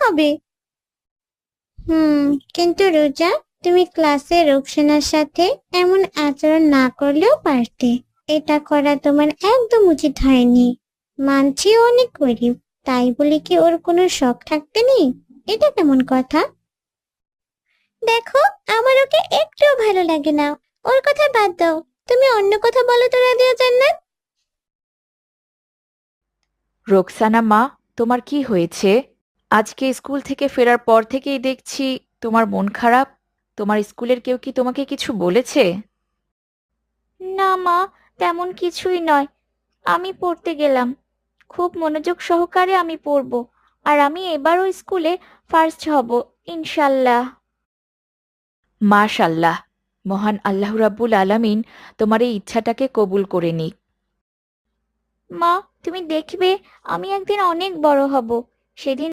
হবে। কিন্তু রোজা, তুমি ক্লাসে রুকসানার সাথে এমন আচরণ না করলেও পারতে। এটা করা তোমার একদম উচিত হয়নি। মানছি ও অনেক গরিব, তাই বলে কি ওর কোনো শখ থাকতে নেই? এটা কেমন কথা? দেখো, আমার ওকে একটুও ভালো লাগে না। ওর কথা বাদ দাও, তুমি অন্য কথা বলো তো রাদিয়া জান্নাত। রোকসানা মা, তোমার কি হয়েছে? আজকে স্কুল থেকে ফেরার পর থেকেই দেখছি তোমার মন খারাপ। তোমার স্কুলের কেউ কি তোমাকে কিছু বলেছে? না মা, তেমন কিছুই নয়। আমি পড়তে গেলাম, খুব মনোযোগ সহকারে আমি পড়ব, আর আমি এবারও স্কুলে ফার্স্ট হব, ইনশাল্লাহ। মাশাল্লাহ, মহান আল্লাহ রাব্বুল আলামিন তোমার এই ইচ্ছাটাকে কবুল করে নিক। মা, তুমি দেখবে আমি একদিন অনেক বড় হব, সেদিন